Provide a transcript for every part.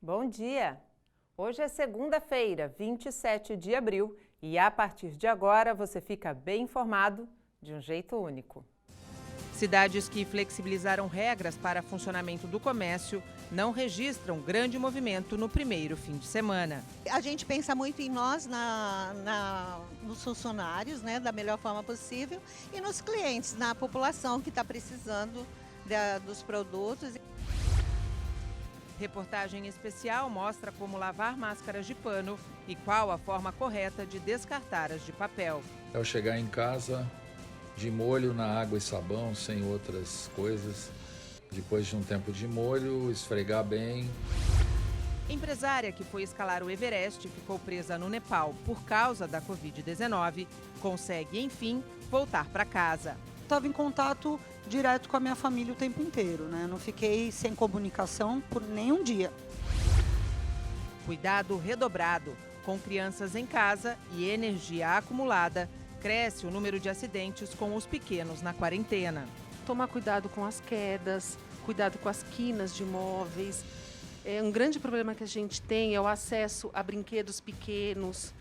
Bom dia! Hoje é segunda-feira, 27 de abril, e a partir de agora você fica bem informado de um jeito único. Cidades que flexibilizaram regras para funcionamento do comércio não registram grande movimento no primeiro fim de semana. A gente pensa muito em nós, nos funcionários, né, da melhor forma possível, e nos clientes, na população que está precisando dos produtos. Reportagem especial mostra como lavar máscaras de pano e qual a forma correta de descartar as de papel. Ao chegar em casa, de molho na água e sabão, sem outras coisas. Depois de um tempo de molho, esfregar bem. Empresária que foi escalar o Everest e ficou presa no Nepal por causa da Covid-19, consegue, enfim, voltar para casa. Estava em contato direto com a minha família o tempo inteiro, né? Não fiquei sem comunicação por nenhum dia. Cuidado redobrado. Com crianças em casa e energia acumulada, cresce o número de acidentes com os pequenos na quarentena. Tomar cuidado com as quedas, cuidado com as quinas de móveis. Um grande problema que a gente tem é o acesso a brinquedos pequenos.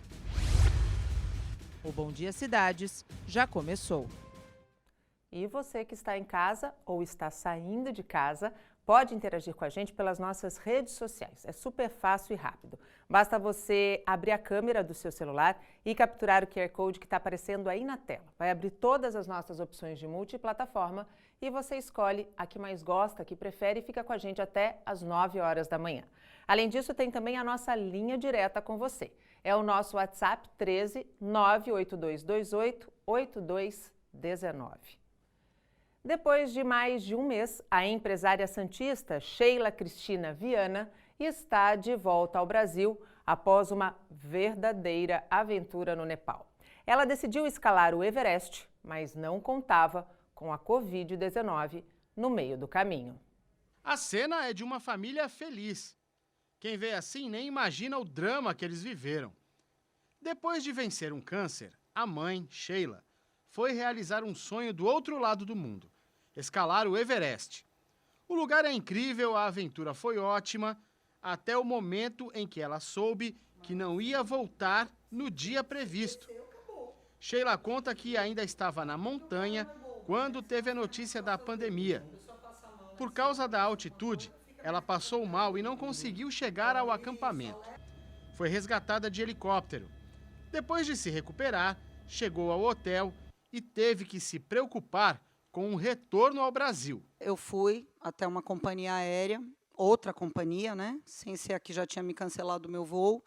O Bom Dia Cidades já começou. E você que está em casa ou está saindo de casa, pode interagir com a gente pelas nossas redes sociais. É super fácil e rápido. Basta você abrir a câmera do seu celular e capturar o QR Code que está aparecendo aí na tela. Vai abrir todas as nossas opções de multiplataforma e você escolhe a que mais gosta, a que prefere e fica com a gente até às 9 horas da manhã. Além disso, tem também a nossa linha direta com você. É o nosso WhatsApp 13 98228 8219. Depois de mais de um mês, a empresária santista Sheila Cristina Viana está de volta ao Brasil após uma verdadeira aventura no Nepal. Ela decidiu escalar o Everest, mas não contava com a Covid-19 no meio do caminho. A cena é de uma família feliz. Quem vê assim nem imagina o drama que eles viveram. Depois de vencer um câncer, a mãe, Sheila, foi realizar um sonho do outro lado do mundo, escalar o Everest. O lugar é incrível, a aventura foi ótima, até o momento em que ela soube que não ia voltar no dia previsto. Sheila conta que ainda estava na montanha quando teve a notícia da pandemia. Por causa da altitude, ela passou mal e não conseguiu chegar ao acampamento. Foi resgatada de helicóptero. Depois de se recuperar, chegou ao hotel e teve que se preocupar com um retorno ao Brasil. Eu fui até uma companhia aérea, outra companhia, né? Sem ser a que já tinha me cancelado o meu voo.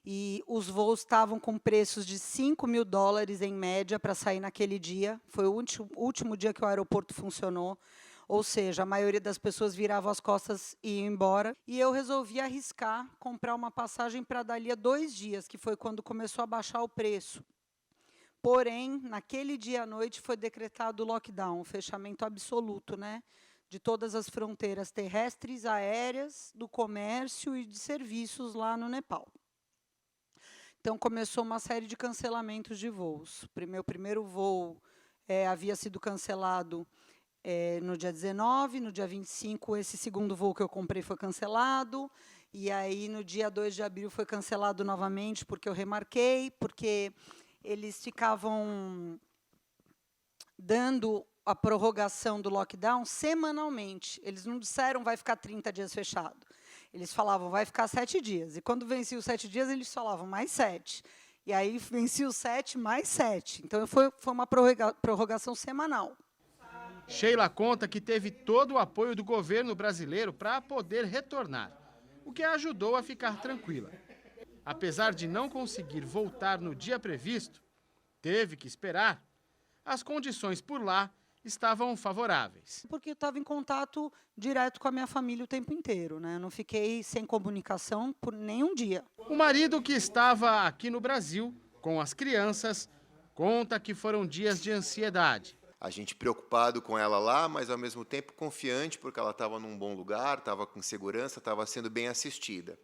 E os voos estavam com preços de $5.000 em média para sair naquele dia. Foi o último dia que o aeroporto funcionou. Ou seja, a maioria das pessoas virava as costas e ia embora. E eu resolvi arriscar comprar uma passagem para dali a 2 dias, que foi quando começou a baixar o preço. Porém, naquele dia à noite foi decretado o lockdown, o fechamento absoluto, né, de todas as fronteiras terrestres, aéreas, do comércio e de serviços lá no Nepal. Então, começou uma série de cancelamentos de voos. Meu primeiro voo havia sido cancelado no dia 19, no dia 25, esse segundo voo que eu comprei foi cancelado, e aí no dia 2 de abril foi cancelado novamente, porque eu remarquei, porque eles ficavam dando a prorrogação do lockdown semanalmente. Eles não disseram vai ficar 30 dias fechado. Eles falavam vai ficar 7 dias. E quando vencia os 7 dias, eles falavam mais 7. E aí vencia os 7, mais 7. Então foi uma prorrogação semanal. Sheila conta que teve todo o apoio do governo brasileiro para poder retornar, o que a ajudou a ficar tranquila. Apesar de não conseguir voltar no dia previsto, teve que esperar. As condições por lá estavam favoráveis. Porque eu estava em contato direto com a minha família o tempo inteiro, né? Eu não fiquei sem comunicação por nenhum dia. O marido, que estava aqui no Brasil com as crianças, conta que foram dias de ansiedade. A gente preocupado com ela lá, mas ao mesmo tempo confiante, porque ela estava num bom lugar, estava com segurança, estava sendo bem assistida.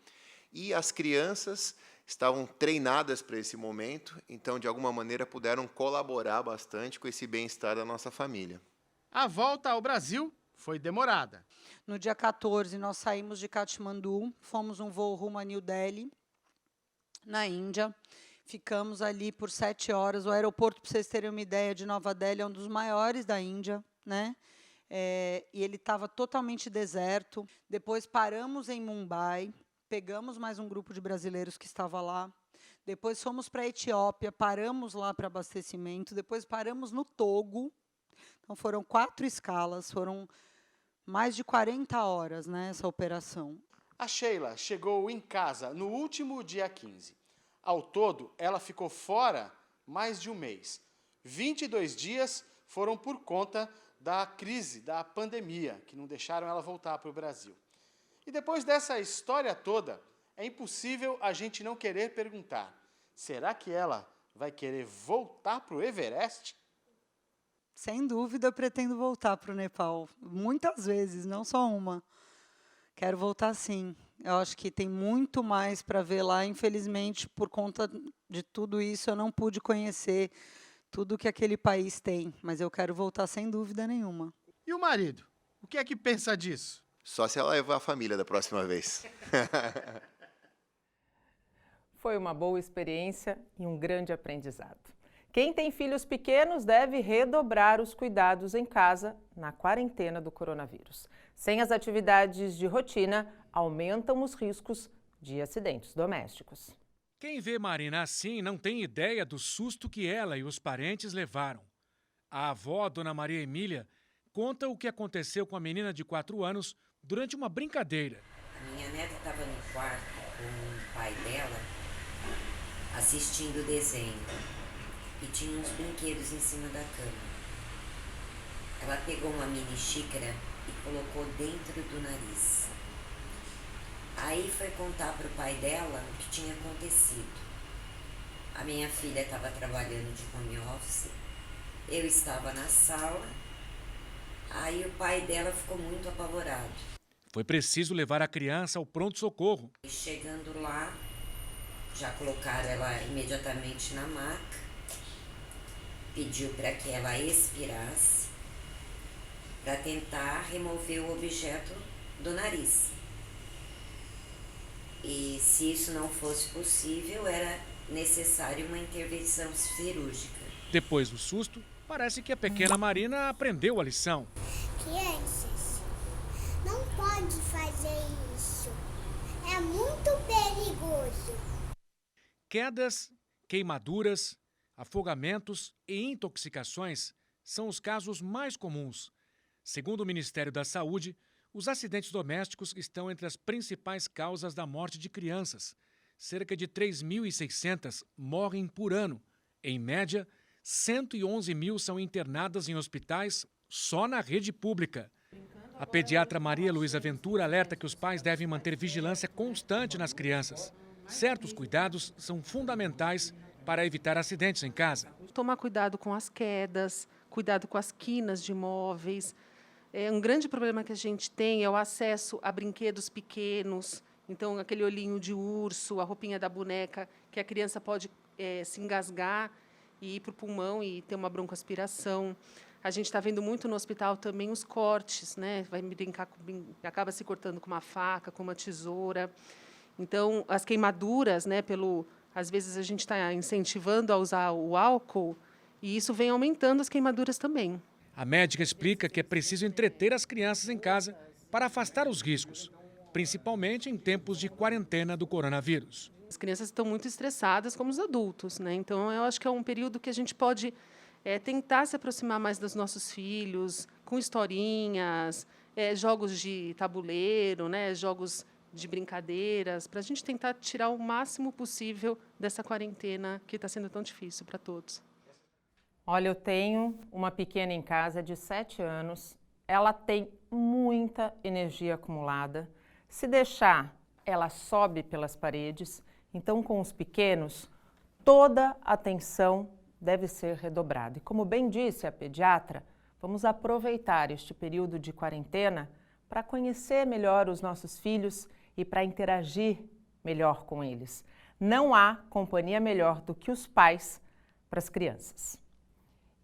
E as crianças estavam treinadas para esse momento, então, de alguma maneira, puderam colaborar bastante com esse bem-estar da nossa família. A volta ao Brasil foi demorada. No dia 14, nós saímos de Katmandu, fomos um voo rumo a New Delhi, na Índia. Ficamos ali por 7 horas. O aeroporto, para vocês terem uma ideia, de Nova Delhi é um dos maiores da Índia, né? E ele estava totalmente deserto. Depois paramos em Mumbai, pegamos mais um grupo de brasileiros que estava lá. Depois fomos para a Etiópia, paramos lá para abastecimento. Depois paramos no Togo. Então, foram 4 escalas, foram mais de 40 horas, né, essa operação. A Sheila chegou em casa no último dia 15. Ao todo, ela ficou fora mais de um mês. 22 dias foram por conta da crise, da pandemia, que não deixaram ela voltar para o Brasil. E depois dessa história toda, é impossível a gente não querer perguntar: será que ela vai querer voltar para o Everest? Sem dúvida, pretendo voltar para o Nepal. Muitas vezes, não só uma. Quero voltar sim. Eu acho que tem muito mais para ver lá. Infelizmente, por conta de tudo isso, eu não pude conhecer tudo que aquele país tem. Mas eu quero voltar sem dúvida nenhuma. E o marido? O que é que pensa disso? Só se ela levar a família da próxima vez. Foi uma boa experiência e um grande aprendizado. Quem tem filhos pequenos deve redobrar os cuidados em casa na quarentena do coronavírus. Sem as atividades de rotina, aumentam os riscos de acidentes domésticos. Quem vê Marina assim não tem ideia do susto que ela e os parentes levaram. A avó, Dona Maria Emília, conta o que aconteceu com a menina de 4 anos durante uma brincadeira. A minha neta estava no quarto com o pai dela assistindo desenho e tinha uns brinquedos em cima da cama. Ela pegou uma mini xícara e colocou dentro do nariz. Aí foi contar para o pai dela o que tinha acontecido. A minha filha estava trabalhando de home office, eu estava na sala, aí o pai dela ficou muito apavorado. Foi preciso levar a criança ao pronto-socorro. E chegando lá, já colocaram ela imediatamente na maca, pediu para que ela expirasse, para tentar remover o objeto do nariz. E se isso não fosse possível, era necessário uma intervenção cirúrgica. Depois do susto, parece que a pequena Marina aprendeu a lição. Crianças, não pode fazer isso. É muito perigoso. Quedas, queimaduras, afogamentos e intoxicações são os casos mais comuns. Segundo o Ministério da Saúde, os acidentes domésticos estão entre as principais causas da morte de crianças. Cerca de 3.600 morrem por ano. Em média, 111 mil são internadas em hospitais só na rede pública. A pediatra Maria Luísa Ventura alerta que os pais devem manter vigilância constante nas crianças. Certos cuidados são fundamentais para evitar acidentes em casa. Tomar cuidado com as quedas, cuidado com as quinas de móveis. Um grande problema que a gente tem é o acesso a brinquedos pequenos. Então, aquele olhinho de urso, a roupinha da boneca, que a criança pode se engasgar e ir para o pulmão e ter uma broncoaspiração. A gente está vendo muito no hospital também os cortes, né? Vai brincar acaba se cortando com uma faca, com uma tesoura. Então, as queimaduras, né? Às vezes a gente está incentivando a usar o álcool e isso vem aumentando as queimaduras também. A médica explica que é preciso entreter as crianças em casa para afastar os riscos, principalmente em tempos de quarentena do coronavírus. As crianças estão muito estressadas, como os adultos, né? Então, eu acho que é um período que a gente pode tentar se aproximar mais dos nossos filhos, com historinhas, jogos de tabuleiro, né? Jogos de brincadeiras, para a gente tentar tirar o máximo possível dessa quarentena que está sendo tão difícil para todos. Olha, eu tenho uma pequena em casa de 7 anos. Ela tem muita energia acumulada. Se deixar, ela sobe pelas paredes. Então, com os pequenos, toda a atenção deve ser redobrada. E como bem disse a pediatra, vamos aproveitar este período de quarentena para conhecer melhor os nossos filhos e para interagir melhor com eles. Não há companhia melhor do que os pais para as crianças.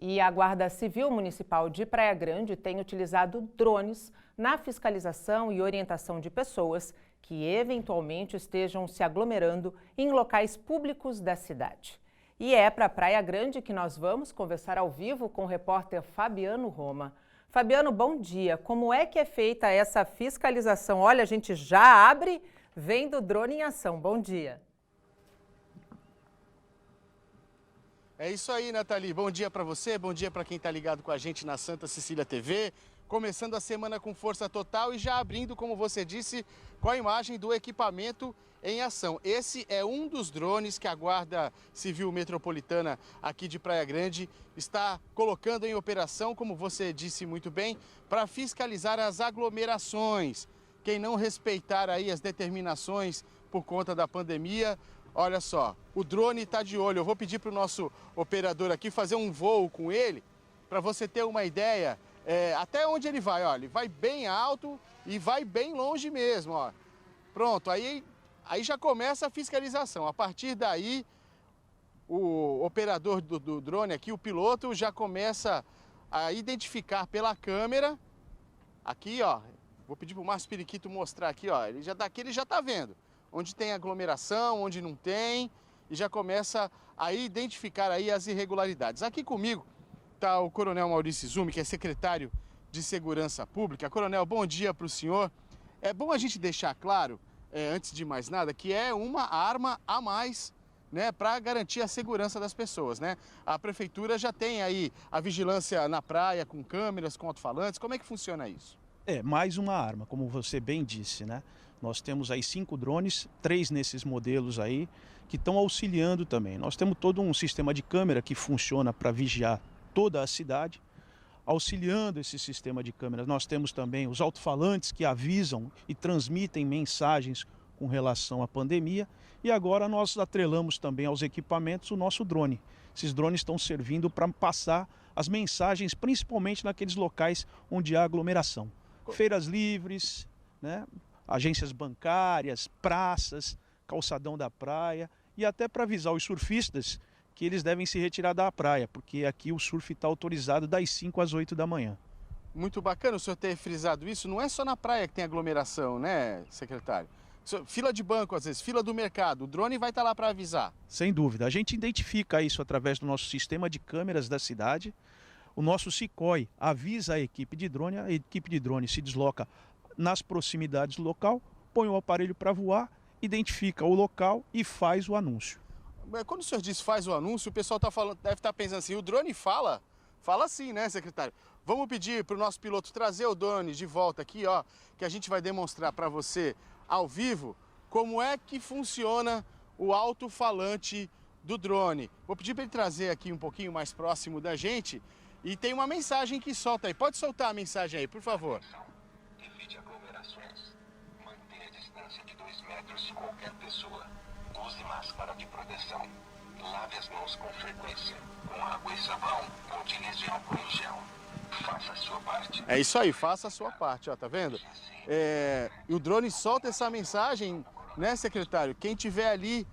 E a Guarda Civil Municipal de Praia Grande tem utilizado drones na fiscalização e orientação de pessoas que eventualmente estejam se aglomerando em locais públicos da cidade. E é para Praia Grande que nós vamos conversar ao vivo com o repórter Fabiano Roma. Fabiano, bom dia. Como é que é feita essa fiscalização? Olha, a gente já abre vendo o drone em ação. Bom dia. É isso aí, Nathalie. Bom dia para você, bom dia para quem está ligado com a gente na Santa Cecília TV. Começando a semana com força total e já abrindo, como você disse, com a imagem do equipamento em ação. Esse é um dos drones que a Guarda Civil Metropolitana aqui de Praia Grande está colocando em operação, como você disse muito bem, para fiscalizar as aglomerações. Quem não respeitar aí as determinações por conta da pandemia, olha só, o drone está de olho. Eu vou pedir para o nosso operador aqui fazer um voo com ele, para você ter uma ideia até onde ele vai. Olha, ele vai bem alto e vai bem longe mesmo. Ó. Pronto, aí já começa a fiscalização. A partir daí, o operador do drone aqui, o piloto, já começa a identificar pela câmera. Aqui, ó, vou pedir para o Márcio Periquito mostrar aqui, ó, ele já está vendo onde tem aglomeração, onde não tem, e já começa a identificar aí as irregularidades. Aqui comigo está o Coronel Maurício Izumi, que é secretário de Segurança Pública. Coronel, bom dia para o senhor. É bom a gente deixar claro, antes de mais nada, que é uma arma a mais, né, para garantir a segurança das pessoas, né? A prefeitura já tem aí a vigilância na praia com câmeras, com alto-falantes. Como é que funciona isso? É, mais uma arma, como você bem disse, né? Nós temos aí 5 drones, 3 nesses modelos aí, que estão auxiliando também. Nós temos todo um sistema de câmera que funciona para vigiar toda a cidade. Auxiliando esse sistema de câmeras, nós temos também os alto-falantes que avisam e transmitem mensagens com relação à pandemia. E agora nós atrelamos também aos equipamentos o nosso drone. Esses drones estão servindo para passar as mensagens, principalmente naqueles locais onde há aglomeração. Feiras livres, né? Agências bancárias, praças, calçadão da praia e até para avisar os surfistas que eles devem se retirar da praia, porque aqui o surf está autorizado das 5 às 8 da manhã. Muito bacana o senhor ter frisado isso. Não é só na praia que tem aglomeração, né, secretário? Fila de banco, às vezes, fila do mercado, o drone vai estar lá para avisar. Sem dúvida. A gente identifica isso através do nosso sistema de câmeras da cidade. O nosso SICOI avisa a equipe de drone se desloca nas proximidades do local, põe o aparelho para voar, identifica o local e faz o anúncio. Quando o senhor diz faz o anúncio, o pessoal deve estar pensando assim, o drone fala? Fala sim, né, secretário? Vamos pedir para o nosso piloto trazer o drone de volta aqui, ó, que a gente vai demonstrar para você ao vivo como é que funciona o alto-falante do drone. Vou pedir para ele trazer aqui um pouquinho mais próximo da gente e tem uma mensagem que solta aí. Pode soltar a mensagem aí, por favor. Evite aglomerações. Mantenha a distância de 2 metros de qualquer pessoa. Use máscara de proteção. Lave as mãos com frequência. Com água e sabão. Utilize álcool em gel. Faça a sua parte. É isso aí, faça a sua parte, ó, tá vendo? E o drone solta essa mensagem, né, secretário? Quem tiver ali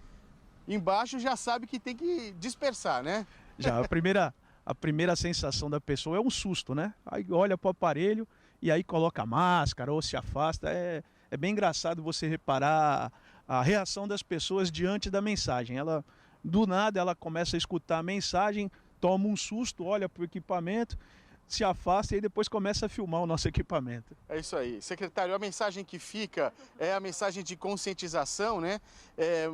embaixo já sabe que tem que dispersar, né? Já, a primeira sensação da pessoa é um susto, né? Aí olha para o aparelho e aí coloca a máscara ou se afasta. É bem engraçado você reparar a reação das pessoas diante da mensagem. Do nada, ela começa a escutar a mensagem, toma um susto, olha para o equipamento, se afasta e depois começa a filmar o nosso equipamento. É isso aí. Secretário, a mensagem que fica é a mensagem de conscientização, né?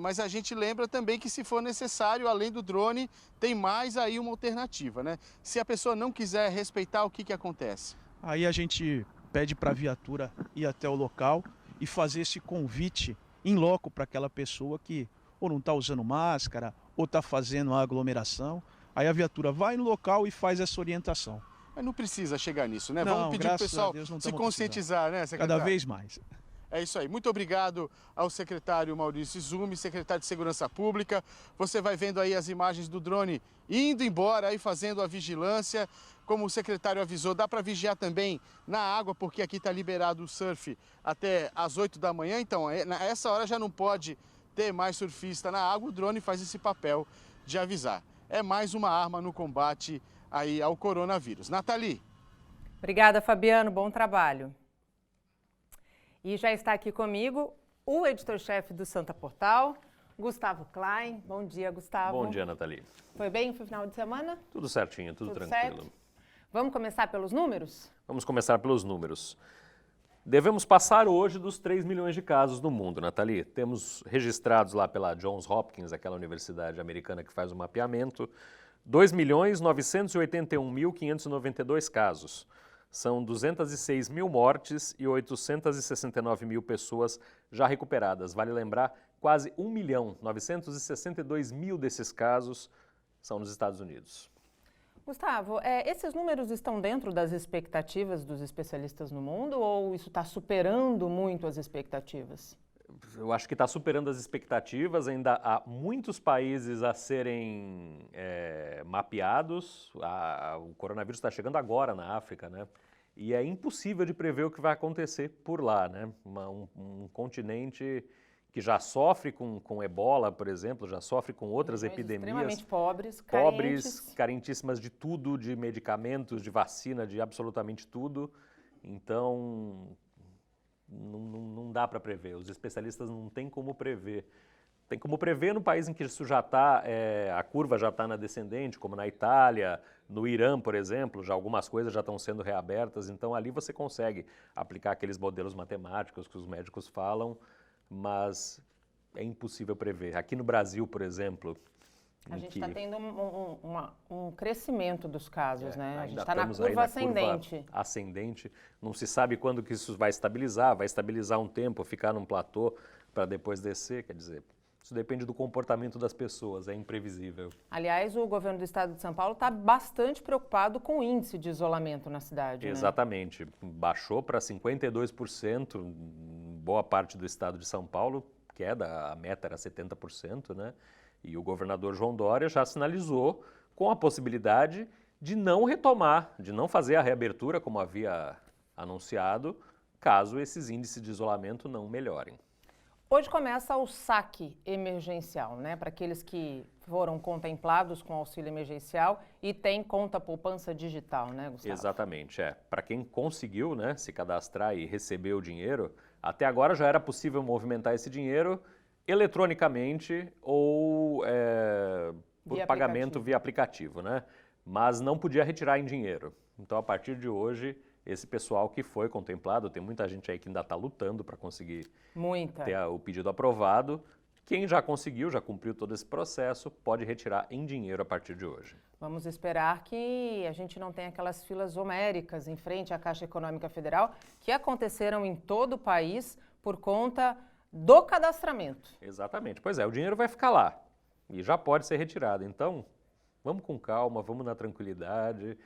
Mas a gente lembra também que, se for necessário, além do drone, tem mais aí uma alternativa, né? Se a pessoa não quiser respeitar, o que acontece? Aí a gente pede para a viatura ir até o local e fazer esse convite em loco para aquela pessoa que ou não está usando máscara ou está fazendo a aglomeração. Aí a viatura vai no local e faz essa orientação. Mas não precisa chegar nisso, né? Não, vamos pedir para o pessoal se conscientizar, né, secretário? Cada vez mais. É isso aí. Muito obrigado ao secretário Maurício Izumi, secretário de Segurança Pública. Você vai vendo aí as imagens do drone indo embora, aí fazendo a vigilância. Como o secretário avisou, dá para vigiar também na água, porque aqui está liberado o surf até às 8 da manhã. Então, nessa hora já não pode ter mais surfista na água. O drone faz esse papel de avisar. É mais uma arma no combate aí ao coronavírus. Nathalie. Obrigada, Fabiano. Bom trabalho. E já está aqui comigo o editor-chefe do Santa Portal, Gustavo Klein. Bom dia, Gustavo. Bom dia, Nathalie. Foi bem o final de semana? Tudo certinho, tudo tranquilo. Certo? Vamos começar pelos números? Vamos começar pelos números. Devemos passar hoje dos 3 milhões de casos no mundo, Nathalie. Temos registrados lá pela Johns Hopkins, aquela universidade americana que faz o mapeamento, 2.981.592 casos. São 206 mil mortes e 869 mil pessoas já recuperadas. Vale lembrar, quase 1.962.000 desses casos são nos Estados Unidos. Gustavo, esses números estão dentro das expectativas dos especialistas no mundo ou isso está superando muito as expectativas? Eu acho que está superando as expectativas, ainda há muitos países a serem mapeados. O coronavírus está chegando agora na África, né? E é impossível de prever o que vai acontecer por lá, né? Um continente que já sofre com ebola, por exemplo, já sofre com outras epidemias. Extremamente pobres, carentíssimas de tudo, de medicamentos, de vacina, de absolutamente tudo. Então, não dá para prever. Os especialistas não têm como prever. Tem como prever no país em que isso já está, a curva já está na descendente, como na Itália, no Irã, por exemplo, já algumas coisas já estão sendo reabertas, então ali você consegue aplicar aqueles modelos matemáticos que os médicos falam, mas é impossível prever. Aqui no Brasil, por exemplo... A gente está tendo um crescimento dos casos, né? A gente está na curva ascendente. Curva ascendente, não se sabe quando que isso vai estabilizar um tempo, ficar num platô para depois descer, quer dizer... Isso depende do comportamento das pessoas, é imprevisível. Aliás, o governo do estado de São Paulo está bastante preocupado com o índice de isolamento na cidade. Exatamente. Né? Baixou para 52%, boa parte do estado de São Paulo, a meta era 70%, né? E o governador João Dória já sinalizou com a possibilidade de não retomar, de não fazer a reabertura como havia anunciado, caso esses índices de isolamento não melhorem. Hoje começa o saque emergencial, né? Para aqueles que foram contemplados com auxílio emergencial e têm conta poupança digital, né, Gustavo? Exatamente, Para quem conseguiu, né, se cadastrar e receber o dinheiro, até agora já era possível movimentar esse dinheiro eletronicamente ou por pagamento via aplicativo, né? Mas não podia retirar em dinheiro. Então, a partir de hoje, esse pessoal que foi contemplado, tem muita gente aí que ainda está lutando para conseguir ter o pedido aprovado. Quem já conseguiu, já cumpriu todo esse processo, pode retirar em dinheiro a partir de hoje. Vamos esperar que a gente não tenha aquelas filas homéricas em frente à Caixa Econômica Federal que aconteceram em todo o país por conta do cadastramento. Exatamente. Pois é, o dinheiro vai ficar lá e já pode ser retirado. Então, vamos com calma, vamos na tranquilidade.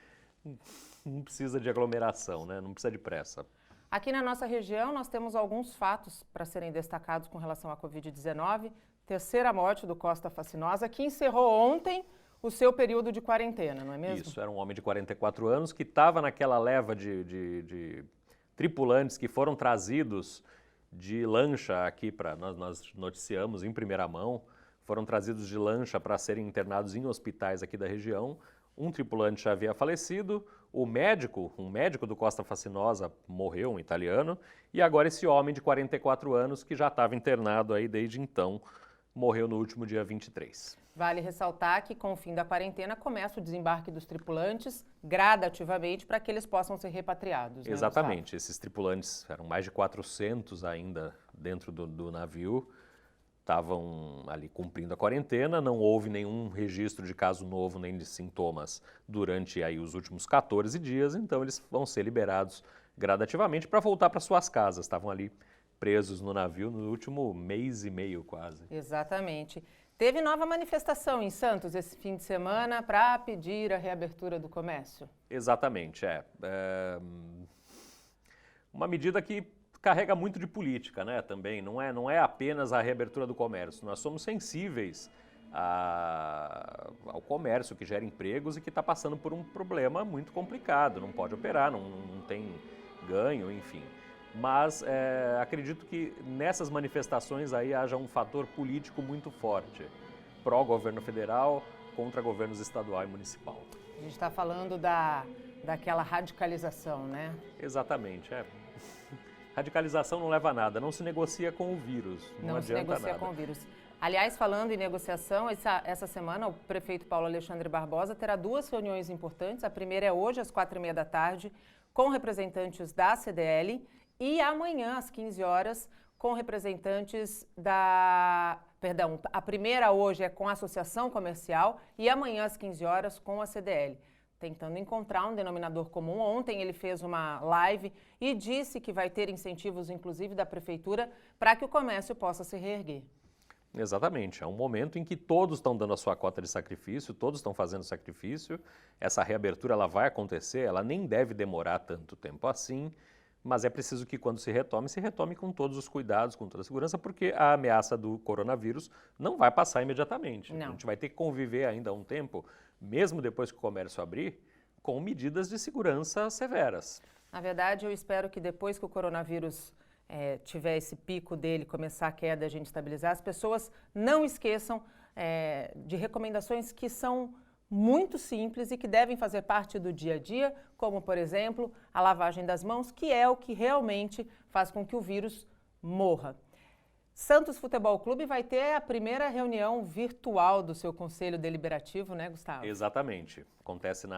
Não precisa de aglomeração, né? Não precisa de pressa. Aqui na nossa região, nós temos alguns fatos para serem destacados com relação à Covid-19. Terceira morte do Costa Fascinosa, que encerrou ontem o seu período de quarentena, não é mesmo? Isso, era um homem de 44 anos que estava naquela leva de tripulantes que foram trazidos de lancha aqui para... Nós noticiamos em primeira mão, foram trazidos de lancha para serem internados em hospitais aqui da região. Um tripulante já havia falecido, um médico do Costa Fascinosa morreu, um italiano, e agora esse homem de 44 anos, que já estava internado aí desde então, morreu no último dia 23. Vale ressaltar que com o fim da quarentena começa o desembarque dos tripulantes gradativamente para que eles possam ser repatriados. Né, exatamente, Gustavo? Esses tripulantes, eram mais de 400 ainda dentro do navio, estavam ali cumprindo a quarentena, não houve nenhum registro de caso novo nem de sintomas durante aí os últimos 14 dias, então eles vão ser liberados gradativamente para voltar para suas casas. Estavam ali presos no navio no último mês e meio quase. Exatamente. Teve nova manifestação em Santos esse fim de semana para pedir a reabertura do comércio. Exatamente, uma medida que carrega muito de política, né, também. Não é apenas a reabertura do comércio. Nós somos sensíveis ao comércio que gera empregos e que está passando por um problema muito complicado. Não pode operar, não tem ganho, enfim. Mas acredito que nessas manifestações aí haja um fator político muito forte, pró-governo federal contra governos estadual e municipal. A gente está falando daquela radicalização, né? Exatamente, Radicalização não leva a nada, não se negocia com o vírus, não se adianta negocia nada. com o vírus. Aliás, falando em negociação, essa semana o prefeito Paulo Alexandre Barbosa terá 2 reuniões importantes. A primeira é hoje, às 4h30 da tarde, com representantes da CDL, e amanhã, às 15 horas, com representantes da... Perdão, a primeira hoje é com a Associação Comercial e amanhã, às 15 horas, com a CDL. Tentando encontrar um denominador comum. Ontem ele fez uma live e disse que vai ter incentivos, inclusive, da Prefeitura, para que o comércio possa se reerguer. Exatamente, é um momento em que todos estão dando a sua cota de sacrifício, todos estão fazendo sacrifício. Essa reabertura ela vai acontecer, ela nem deve demorar tanto tempo assim, mas é preciso que quando se retome com todos os cuidados, com toda a segurança, porque a ameaça do coronavírus não vai passar imediatamente. Não. A gente vai ter que conviver ainda um tempo, mesmo depois que o comércio abrir, com medidas de segurança severas. Na verdade, eu espero que depois que o coronavírus tiver esse pico dele, começar a queda, a gente estabilizar, as pessoas não esqueçam de recomendações que são muito simples e que devem fazer parte do dia a dia, como, por exemplo, a lavagem das mãos, que é o que realmente faz com que o vírus morra. Santos Futebol Clube vai ter a primeira reunião virtual do seu Conselho Deliberativo, né, Gustavo? Exatamente. Acontece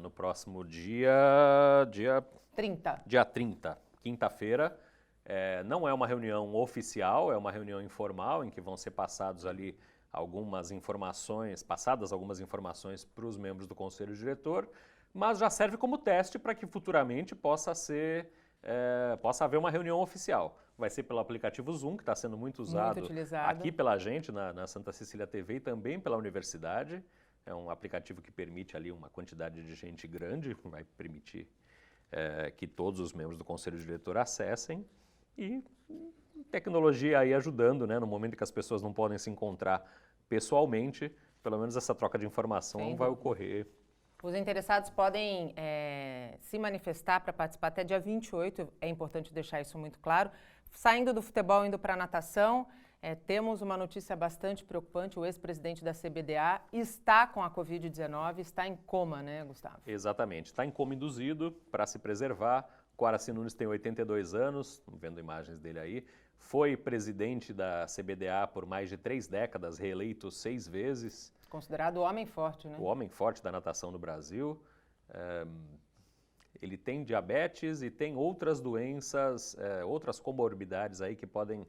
no próximo dia 30. Dia 30, quinta-feira. Não é uma reunião oficial, é uma reunião informal em que vão ser passadas algumas informações para os membros do Conselho Diretor, mas já serve como teste para que futuramente possa haver uma reunião oficial. Vai ser pelo aplicativo Zoom, que está sendo muito usado aqui pela gente, na Santa Cecília TV e também pela universidade. É um aplicativo que permite ali uma quantidade de gente grande, vai permitir que todos os membros do Conselho Diretor acessem. E tecnologia aí ajudando, né? No momento em que as pessoas não podem se encontrar pessoalmente, pelo menos essa troca de informação não vai ocorrer. Os interessados podem se manifestar para participar até dia 28, é importante deixar isso muito claro. Saindo do futebol, indo para a natação, temos uma notícia bastante preocupante. O ex-presidente da CBDA está com a Covid-19, está em coma, né, Gustavo? Exatamente, está em coma induzido para se preservar. Coaraci Nunes tem 82 anos, vendo imagens dele aí, foi presidente da CBDA por mais de 3 décadas, reeleito 6 vezes. Considerado o homem forte, né? O homem forte da natação no Brasil. Ele tem diabetes e tem outras doenças, outras comorbidades aí que podem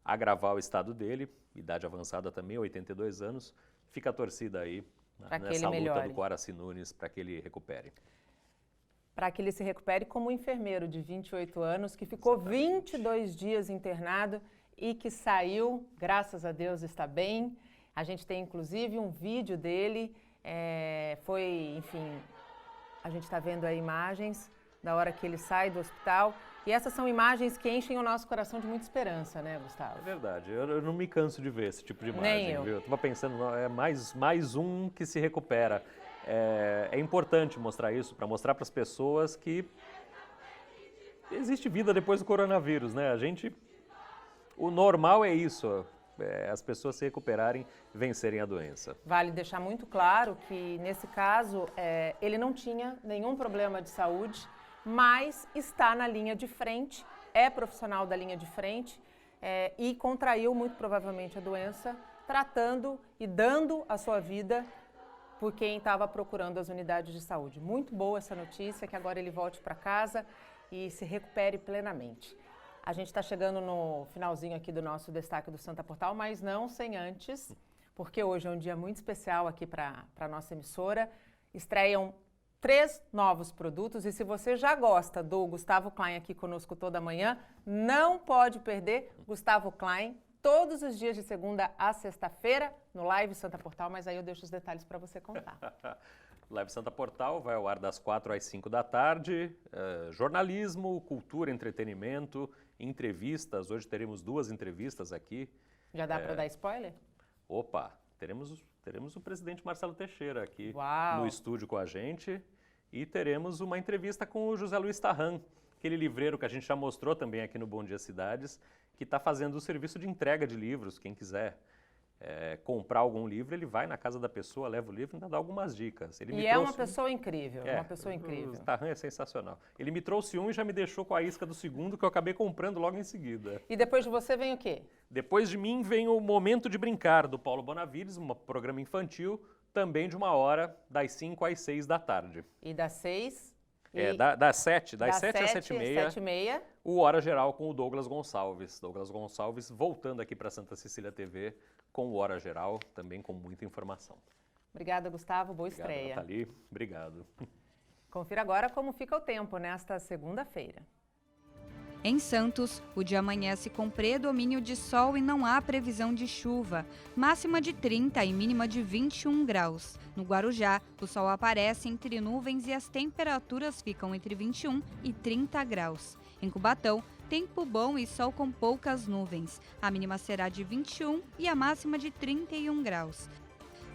agravar o estado dele. Idade avançada também, 82 anos. Fica a torcida aí nessa luta do Coaraci Nunes para que ele recupere. Para que ele se recupere como um enfermeiro de 28 anos, que ficou 22 dias internado e que saiu, graças a Deus, está bem. A gente tem, inclusive, um vídeo dele. Enfim, a gente está vendo aí imagens da hora que ele sai do hospital. E essas são imagens que enchem o nosso coração de muita esperança, né, Gustavo? É verdade. Eu não me canso de ver esse tipo de imagem. Nem eu. Viu? Eu estava pensando, é mais um que se recupera. É importante mostrar isso, para mostrar para as pessoas que existe vida depois do coronavírus, né? O normal é isso, as pessoas se recuperarem e vencerem a doença. Vale deixar muito claro que, nesse caso, ele não tinha nenhum problema de saúde, mas está na linha de frente, é profissional da linha de frente e contraiu muito provavelmente a doença, tratando e dando a sua vida por quem estava procurando as unidades de saúde. Muito boa essa notícia, que agora ele volte para casa e se recupere plenamente. A gente está chegando no finalzinho aqui do nosso Destaque do Santa Portal, mas não sem antes, porque hoje é um dia muito especial aqui para a nossa emissora. Estreiam 3 novos produtos e se você já gosta do Gustavo Klein aqui conosco toda manhã, não pode perder Gustavo Klein todos os dias de segunda a sexta-feira no Live Santa Portal, mas aí eu deixo os detalhes para você contar. Live Santa Portal vai ao ar das 4 às 5 da tarde. Jornalismo, cultura, entretenimento, entrevistas. Hoje teremos 2 entrevistas aqui. Já dá para dar spoiler? Opa, teremos o presidente Marcelo Teixeira aqui Uau. No estúdio com a gente. E teremos uma entrevista com o José Luiz Tarran, aquele livreiro que a gente já mostrou também aqui no Bom Dia Cidades, que está fazendo o serviço de entrega de livros. Quem quiser comprar algum livro, ele vai na casa da pessoa, leva o livro e ainda dá algumas dicas. Ele me E é trouxe uma pessoa incrível, uma pessoa incrível. O Tarran é sensacional. Ele me trouxe um e já me deixou com a isca do segundo, que eu acabei comprando logo em seguida. E depois de você vem o quê? Depois de mim vem o Momento de Brincar, do Paulo Bonavides, um programa infantil, também de 1 hora, das 5 às 6 da tarde. E das 6... Das 7 às 7h30, 7h30, o Hora Geral com o Douglas Gonçalves. Douglas Gonçalves voltando aqui para Santa Cecília TV com o Hora Geral, também com muita informação. Obrigada, Gustavo. Boa Obrigado, estreia. Nathalie. Obrigado. Confira agora como fica o tempo nesta segunda-feira. Em Santos, o dia amanhece com predomínio de sol e não há previsão de chuva. Máxima de 30 e mínima de 21 graus. No Guarujá, o sol aparece entre nuvens e as temperaturas ficam entre 21 e 30 graus. Em Cubatão, tempo bom e sol com poucas nuvens. A mínima será de 21 e a máxima de 31 graus.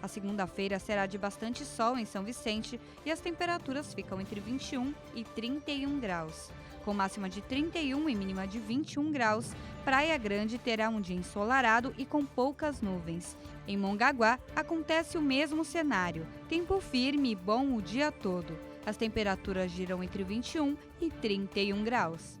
A segunda-feira será de bastante sol em São Vicente e as temperaturas ficam entre 21 e 31 graus. Com máxima de 31 e mínima de 21 graus, Praia Grande terá um dia ensolarado e com poucas nuvens. Em Mongaguá, acontece o mesmo cenário, tempo firme e bom o dia todo. As temperaturas giram entre 21 e 31 graus.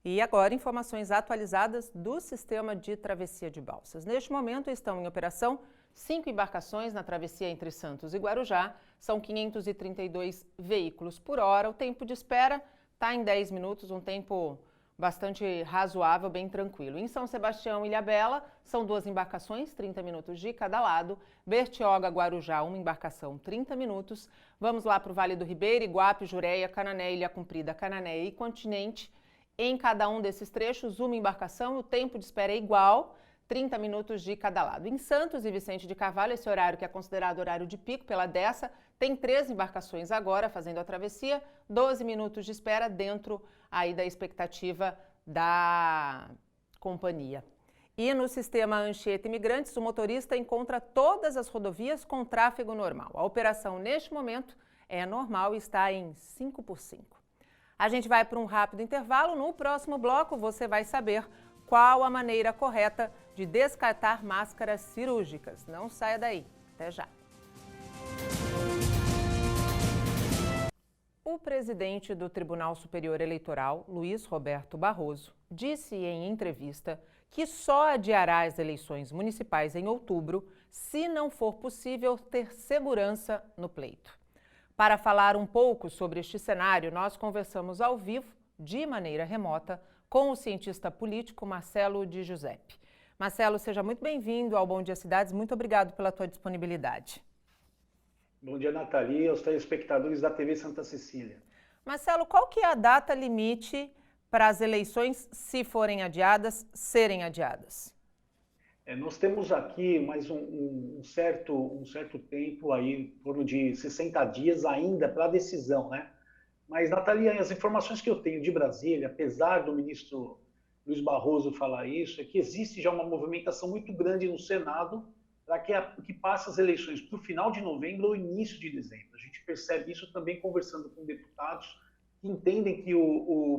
E agora, informações atualizadas do sistema de travessia de balsas. Neste momento estão em operação 5 embarcações na travessia entre Santos e Guarujá. São 532 veículos por hora. O tempo de espera está em 10 minutos, um tempo bastante razoável, bem tranquilo. Em São Sebastião e Ilhabela, são 2 embarcações, 30 minutos de cada lado. Bertioga, Guarujá, uma embarcação, 30 minutos. Vamos lá para o Vale do Ribeira, Iguape, Jureia, Canané, Ilha Comprida, Canané e Continente. Em cada um desses trechos, uma embarcação, o tempo de espera é igual, 30 minutos de cada lado. Em Santos e Vicente de Carvalho, esse horário que é considerado horário de pico pela Dessa, tem 3 embarcações agora fazendo a travessia, 12 minutos de espera dentro aí da expectativa da companhia. E no sistema Anchieta Imigrantes, o motorista encontra todas as rodovias com tráfego normal. A operação neste momento é normal e está em 5x5. A gente vai para um rápido intervalo. No próximo bloco você vai saber qual a maneira correta de descartar máscaras cirúrgicas. Não saia daí. Até já. O presidente do Tribunal Superior Eleitoral, Luiz Roberto Barroso, disse em entrevista que só adiará as eleições municipais em outubro se não for possível ter segurança no pleito. Para falar um pouco sobre este cenário, nós conversamos ao vivo, de maneira remota, com o cientista político Marcelo de Giuseppe. Marcelo, seja muito bem-vindo ao Bom Dia Cidades. Muito obrigado pela tua disponibilidade. Bom dia, Nathalie, aos telespectadores da TV Santa Cecília. Marcelo, qual que é a data limite para as eleições, se forem adiadas, serem adiadas? Nós temos aqui mais um certo tempo, aí, em torno de 60 dias ainda para a decisão, né? Mas, Nathalie, as informações que eu tenho de Brasília, apesar do ministro Luiz Barroso falar isso, é que existe já uma movimentação muito grande no Senado para que passe as eleições para o final de novembro ou início de dezembro. A gente percebe isso também conversando com deputados que entendem que,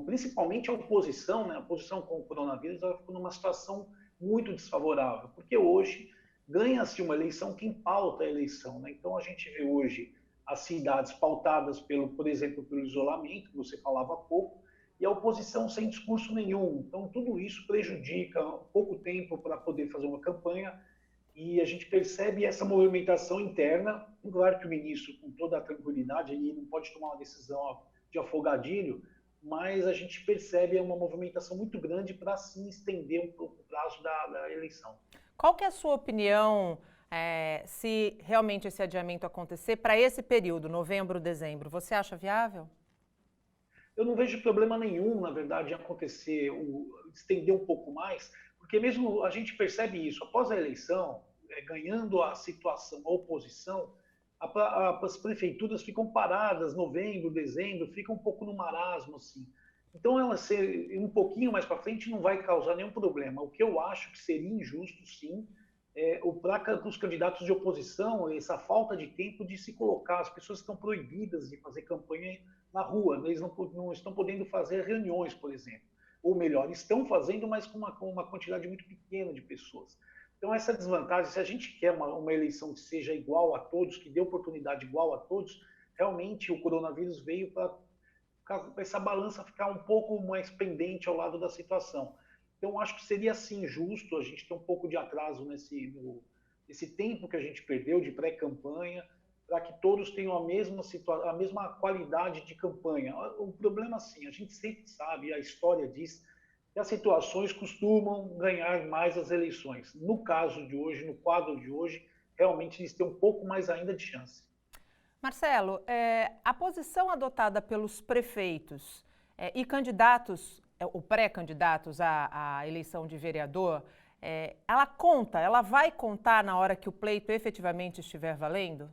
principalmente a oposição, né, a oposição com o coronavírus, ela ficou numa situação muito desfavorável, porque hoje ganha-se uma eleição quem pauta a eleição, né? Então a gente vê hoje as cidades pautadas, por exemplo, pelo isolamento, que você falava há pouco, e a oposição sem discurso nenhum. Então tudo isso prejudica pouco tempo para poder fazer uma campanha, e a gente percebe essa movimentação interna. Claro que o ministro, com toda a tranquilidade, ele não pode tomar uma decisão de afogadilho, mas a gente percebe uma movimentação muito grande para, sim, estender um pouco o prazo da eleição. Qual que é a sua opinião, se realmente esse adiamento acontecer para esse período, novembro, dezembro? Você acha viável? Eu não vejo problema nenhum, na verdade, em acontecer, estender um pouco mais, porque mesmo a gente percebe isso, após a eleição, ganhando a situação, a oposição, as prefeituras ficam paradas, novembro, dezembro, ficam um pouco no marasmo, assim. Então, ela ser um pouquinho mais para frente não vai causar nenhum problema. O que eu acho que seria injusto, sim, para os candidatos de oposição, essa falta de tempo de se colocar. As pessoas estão proibidas de fazer campanha na rua, eles não estão podendo fazer reuniões, por exemplo. Ou melhor, estão fazendo, mas com uma quantidade muito pequena de pessoas. Então, essa desvantagem, se a gente quer uma eleição que seja igual a todos, que dê oportunidade igual a todos, realmente o coronavírus veio para essa balança ficar um pouco mais pendente ao lado da situação. Então, acho que seria, sim, justo a gente ter um pouco de atraso nesse tempo que a gente perdeu de pré-campanha, para que todos tenham a mesma qualidade de campanha. O problema, assim, a gente sempre sabe, a história diz, que as situações costumam ganhar mais as eleições. No caso de hoje, no quadro de hoje, realmente eles têm um pouco mais ainda de chance. Marcelo, a posição adotada pelos prefeitos e candidatos, ou pré-candidatos à eleição de vereador, ela vai contar na hora que o pleito efetivamente estiver valendo?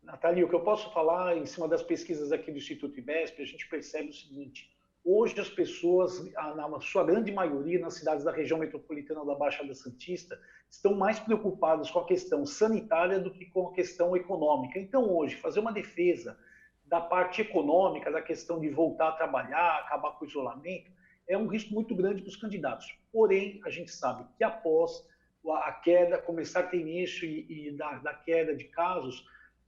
Nathalie, o que eu posso falar em cima das pesquisas aqui do Instituto IBESP, a gente percebe o seguinte: hoje as pessoas, na sua grande maioria, nas cidades da região metropolitana da Baixada Santista, estão mais preocupadas com a questão sanitária do que com a questão econômica. Então, hoje, fazer uma defesa da parte econômica, da questão de voltar a trabalhar, acabar com o isolamento, é um risco muito grande para os candidatos. Porém, a gente sabe que após a queda, começar a ter início da queda de casos,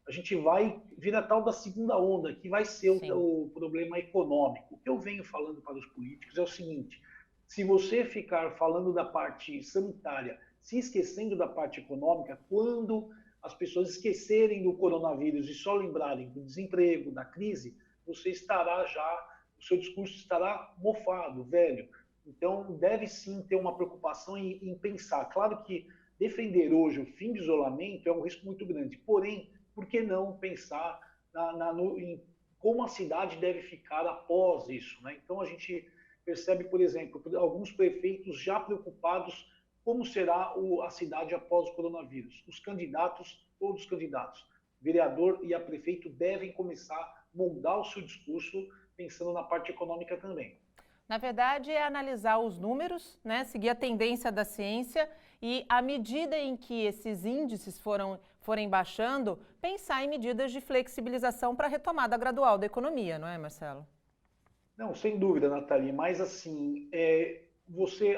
a gente vai vir a tal da segunda onda, que vai ser o problema econômico. O que eu venho falando para os políticos é o seguinte: se você ficar falando da parte sanitária, se esquecendo da parte econômica, quando as pessoas esquecerem do coronavírus e só lembrarem do desemprego, da crise, o seu discurso estará mofado, velho. Então, deve sim ter uma preocupação em pensar. Claro que defender hoje o fim do isolamento é um risco muito grande, porém, por que não pensar em como a cidade deve ficar após isso, né? Então, a gente percebe, por exemplo, alguns prefeitos já preocupados como será a cidade após o coronavírus. Os candidatos, todos os candidatos, vereador e a prefeito, devem começar a moldar o seu discurso pensando na parte econômica também. Na verdade, é analisar os números, né, seguir a tendência da ciência e, à medida em que esses índices forem baixando, pensar em medidas de flexibilização para a retomada gradual da economia, não é, Marcelo? Não, sem dúvida, Nathalie, mas assim,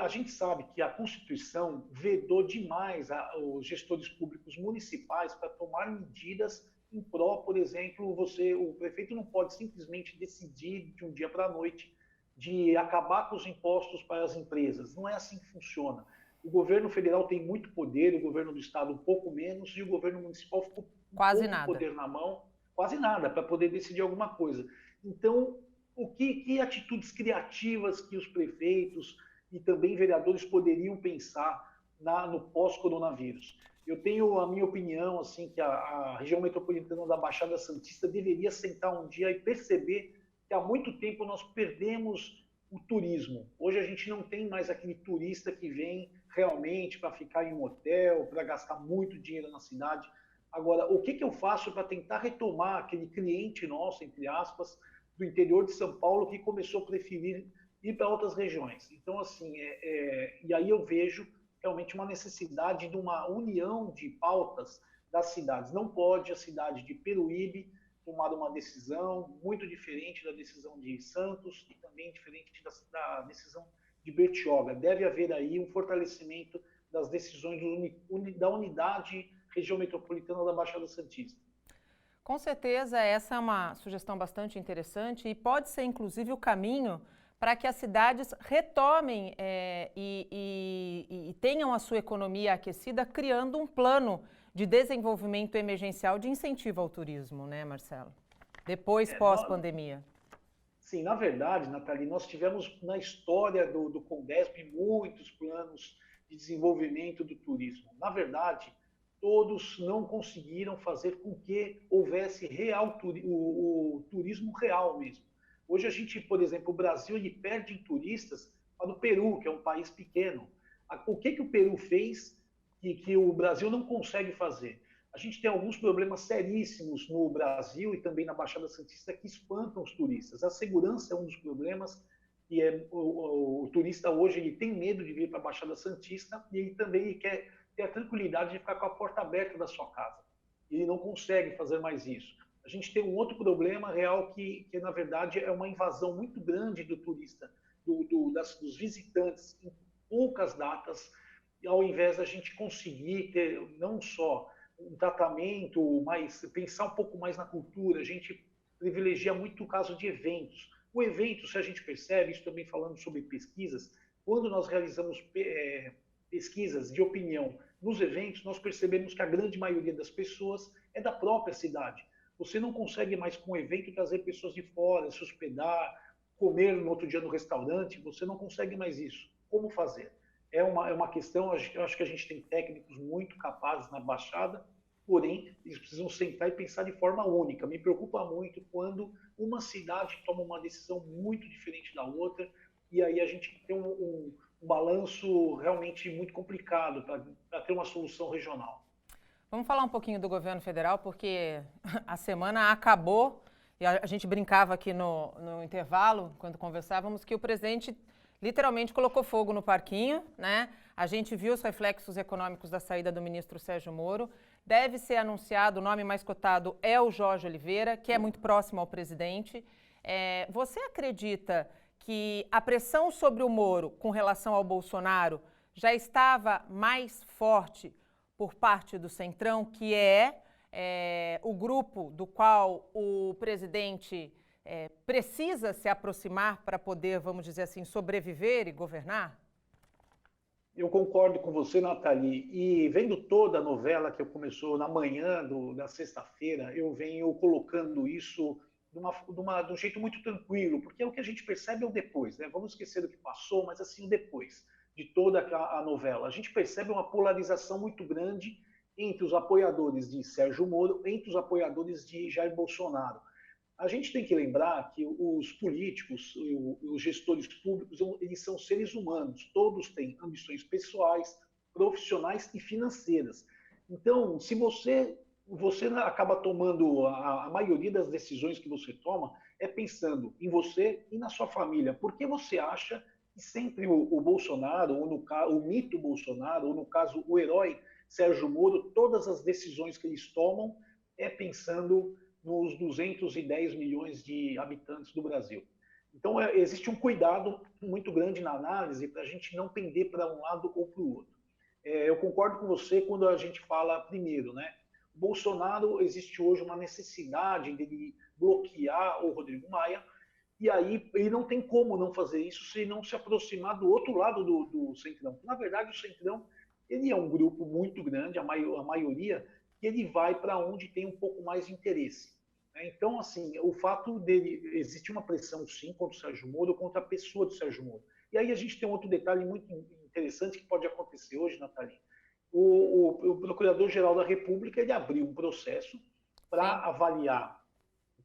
a gente sabe que a Constituição vedou demais os gestores públicos municipais para tomar medidas em pró, por exemplo, o prefeito não pode simplesmente decidir de um dia para a noite de acabar com os impostos para as empresas. Não é assim que funciona. O governo federal tem muito poder, o governo do estado um pouco menos, e o governo municipal ficou com pouco poder na mão, quase nada, para poder decidir alguma coisa. Então, que atitudes criativas que os prefeitos e também vereadores poderiam pensar no pós-coronavírus? Eu tenho a minha opinião, assim, que a região metropolitana da Baixada Santista deveria sentar um dia e perceber que há muito tempo nós perdemos o turismo. Hoje a gente não tem mais aquele turista que vem realmente para ficar em um hotel, para gastar muito dinheiro na cidade. Agora, o que eu faço para tentar retomar aquele cliente nosso, entre aspas, do interior de São Paulo que começou a preferir ir para outras regiões? Então, assim, e aí eu vejo realmente uma necessidade de uma união de pautas das cidades. Não pode a cidade de Peruíbe tomar uma decisão muito diferente da decisão de Santos e também diferente da decisão de Bertioga. Deve haver aí um fortalecimento das decisões da unidade região metropolitana da Baixada Santista. Com certeza, essa é uma sugestão bastante interessante e pode ser, inclusive, o caminho para que as cidades retomem e tenham a sua economia aquecida, criando um plano de desenvolvimento emergencial de incentivo ao turismo, né, Marcelo? Depois, pós-pandemia. Sim, na verdade, Nathalie, nós tivemos na história do Condesp muitos planos de desenvolvimento do turismo. Na verdade, todos não conseguiram fazer com que houvesse o turismo real mesmo. Hoje a gente, por exemplo, o Brasil ele perde em turistas para o Peru, que é um país pequeno. O que o Peru fez e que o Brasil não consegue fazer? A gente tem alguns problemas seríssimos no Brasil e também na Baixada Santista que espantam os turistas. A segurança é um dos problemas e o turista hoje ele tem medo de vir para a Baixada Santista e ele também quer ter a tranquilidade de ficar com a porta aberta da sua casa. Ele não consegue fazer mais isso. A gente tem um outro problema real que na verdade, é uma invasão muito grande do turista, dos visitantes em poucas datas. ao invés da gente conseguir ter não só um tratamento, mas pensar um pouco mais na cultura, a gente privilegia muito o caso de eventos. O evento, se a gente percebe, isso também falando sobre pesquisas, quando nós realizamos pesquisas de opinião nos eventos, nós percebemos que a grande maioria das pessoas é da própria cidade. Você não consegue mais, com o evento, trazer pessoas de fora, se hospedar, comer no outro dia no restaurante, você não consegue mais isso. Como fazer? É uma questão, eu acho que a gente tem técnicos muito capazes na Baixada, porém, eles precisam sentar e pensar de forma única. Me preocupa muito quando uma cidade toma uma decisão muito diferente da outra, e aí a gente tem um balanço realmente muito complicado para ter uma solução regional. Vamos falar um pouquinho do governo federal, porque a semana acabou, e a gente brincava aqui no intervalo, quando conversávamos, que o presidente literalmente colocou fogo no parquinho, né? A gente viu os reflexos econômicos da saída do ministro Sérgio Moro. Deve ser anunciado, o nome mais cotado é o Jorge Oliveira, que é muito próximo ao presidente. Você acredita que a pressão sobre o Moro com relação ao Bolsonaro já estava mais forte por parte do Centrão, que é o grupo do qual o presidente precisa se aproximar para poder, vamos dizer assim, sobreviver e governar? Eu concordo com você, Nathalie. E vendo toda a novela que começou na manhã da sexta-feira, eu venho colocando isso de um jeito muito tranquilo, porque o que a gente percebe é o depois, né? Vamos esquecer do que passou, mas assim, o depois de toda a novela. A gente percebe uma polarização muito grande entre os apoiadores de Sérgio Moro, entre os apoiadores de Jair Bolsonaro. A gente tem que lembrar que os políticos, os gestores públicos, eles são seres humanos. Todos têm ambições pessoais, profissionais e financeiras. Então, se você acaba tomando a maioria das decisões que você toma, é pensando em você e na sua família. Porque você acha que sempre o Bolsonaro, ou o mito Bolsonaro, ou no caso o herói Sérgio Moro, todas as decisões que eles tomam é pensando nos 210 milhões de habitantes do Brasil. Então, existe um cuidado muito grande na análise para a gente não pender para um lado ou para o outro. Eu concordo com você quando a gente fala primeiro, né? O Bolsonaro, existe hoje uma necessidade de bloquear o Rodrigo Maia, e aí ele não tem como não fazer isso se não se aproximar do outro lado do Centrão. Na verdade, o Centrão ele é um grupo muito grande, a maioria, que ele vai para onde tem um pouco mais de interesse. Então, assim, o fato dele, existe uma pressão, sim, contra o Sérgio Moro, contra a pessoa do Sérgio Moro. E aí a gente tem um outro detalhe muito interessante que pode acontecer hoje, Nathalie. O Procurador-Geral da República, ele abriu um processo para avaliar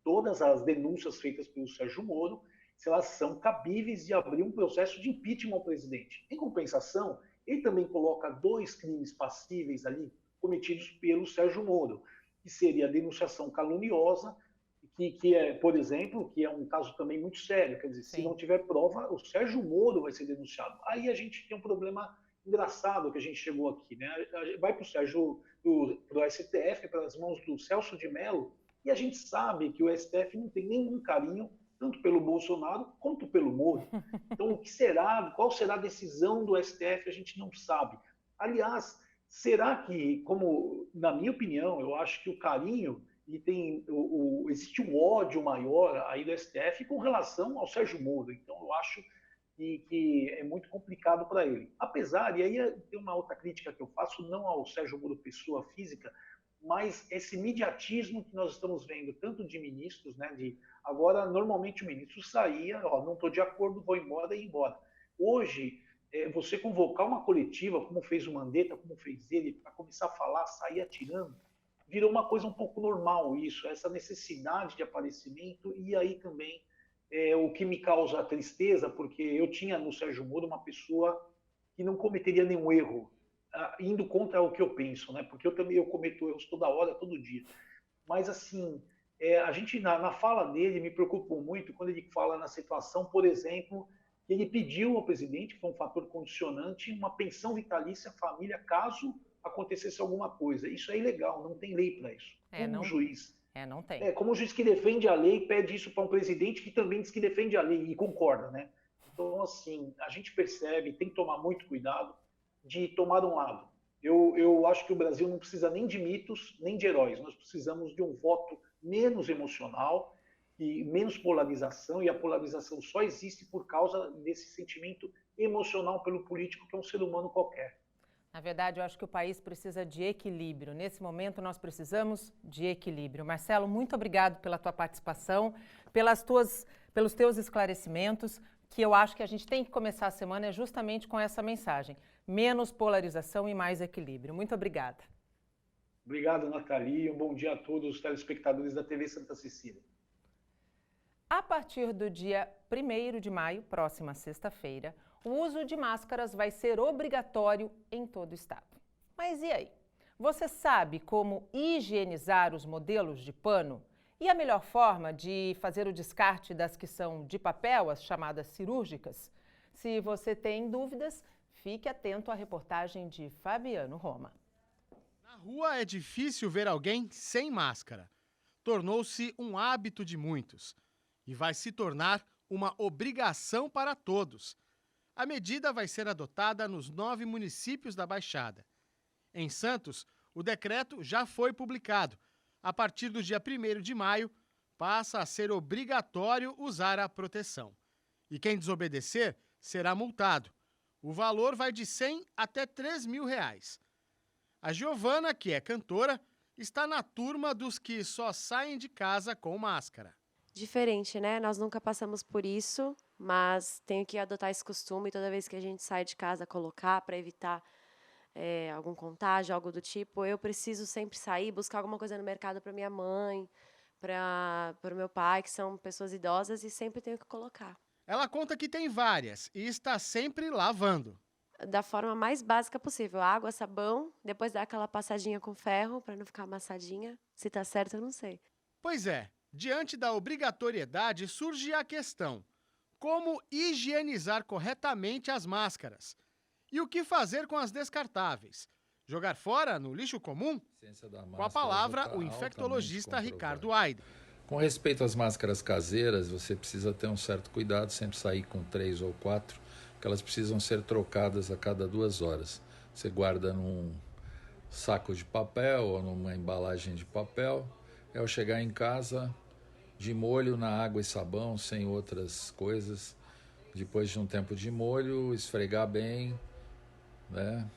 todas as denúncias feitas pelo Sérgio Moro, se elas são cabíveis de abrir um processo de impeachment ao presidente. Em compensação, ele também coloca 2 crimes passíveis ali, cometidos pelo Sérgio Moro, que seria a denunciação caluniosa, que é, por exemplo, que é um caso também muito sério, quer dizer, se não tiver prova, o Sérgio Moro vai ser denunciado. Aí a gente tem um problema engraçado que a gente chegou aqui, né? Vai para o STF, para as mãos do Celso de Mello, e a gente sabe que o STF não tem nenhum carinho, tanto pelo Bolsonaro quanto pelo Moro. Então, qual será a decisão do STF, a gente não sabe. Aliás, será que, como, na minha opinião, eu acho que o carinho, e existe um ódio maior aí do STF com relação ao Sérgio Moro. Então, eu acho que é muito complicado para ele. Apesar, e aí tem uma outra crítica que eu faço, não ao Sérgio Moro pessoa física, mas esse mediatismo que nós estamos vendo, tanto de ministros, né, agora, normalmente o ministro saía, não estou de acordo, vou embora e ir embora. Hoje, você convocar uma coletiva, como fez o Mandetta, como fez ele, para começar a falar, sair atirando, virou uma coisa um pouco normal isso, essa necessidade de aparecimento, e aí também o que me causa tristeza, porque eu tinha no Sérgio Moro uma pessoa que não cometeria nenhum erro, indo contra o que eu penso, né? Porque eu cometo erros toda hora, todo dia. Mas, assim, a gente, na fala dele, me preocupou muito quando ele fala na situação, por exemplo, que ele pediu ao presidente, que foi um fator condicionante, uma pensão vitalícia à família, caso acontecesse alguma coisa. Isso é ilegal, não tem lei para isso. Como juiz. Não tem. Como um juiz que defende a lei pede isso para um presidente que também diz que defende a lei e concorda, né? Então, assim, a gente percebe, tem que tomar muito cuidado de tomar um lado. Eu acho que o Brasil não precisa nem de mitos, nem de heróis. Nós precisamos de um voto menos emocional e menos polarização, e a polarização só existe por causa desse sentimento emocional pelo político, que é um ser humano qualquer. Na verdade, eu acho que o país precisa de equilíbrio. Nesse momento, nós precisamos de equilíbrio. Marcelo, muito obrigado pela tua participação, pelos teus esclarecimentos, que eu acho que a gente tem que começar a semana justamente com essa mensagem. Menos polarização e mais equilíbrio. Muito obrigada. Obrigado, Nathalie. Um bom dia a todos os telespectadores da TV Santa Cecília. A partir do dia 1º de maio, próxima sexta-feira, o uso de máscaras vai ser obrigatório em todo o estado. Mas e aí? Você sabe como higienizar os modelos de pano? E a melhor forma de fazer o descarte das que são de papel, as chamadas cirúrgicas? Se você tem dúvidas, fique atento à reportagem de Fabiano Roma. Na rua é difícil ver alguém sem máscara. Tornou-se um hábito de muitos e vai se tornar uma obrigação para todos. A medida vai ser adotada nos 9 municípios da Baixada. Em Santos, o decreto já foi publicado. A partir do dia 1º de maio, passa a ser obrigatório usar a proteção. E quem desobedecer será multado. O valor vai de R$100 até R$3.000. A Giovana, que é cantora, está na turma dos que só saem de casa com máscara. Diferente, né? Nós nunca passamos por isso, mas tenho que adotar esse costume toda vez que a gente sai de casa, colocar para evitar algum contágio, algo do tipo. Eu preciso sempre sair, buscar alguma coisa no mercado para minha mãe, para o meu pai, que são pessoas idosas, e sempre tenho que colocar. Ela conta que tem várias e está sempre lavando. Da forma mais básica possível. Água, sabão, depois dá aquela passadinha com ferro para não ficar amassadinha. Se tá certo, eu não sei. Pois é, diante da obrigatoriedade surge a questão: como higienizar corretamente as máscaras? E o que fazer com as descartáveis? Jogar fora no lixo comum? Com a palavra, o infectologista Ricardo Aida. Com respeito às máscaras caseiras, você precisa ter um certo cuidado, sempre sair com 3 ou 4, que elas precisam ser trocadas a cada 2 horas. Você guarda num saco de papel ou numa embalagem de papel. Ao chegar em casa, de molho na água e sabão, sem outras coisas. Depois de um tempo de molho, esfregar bem, né?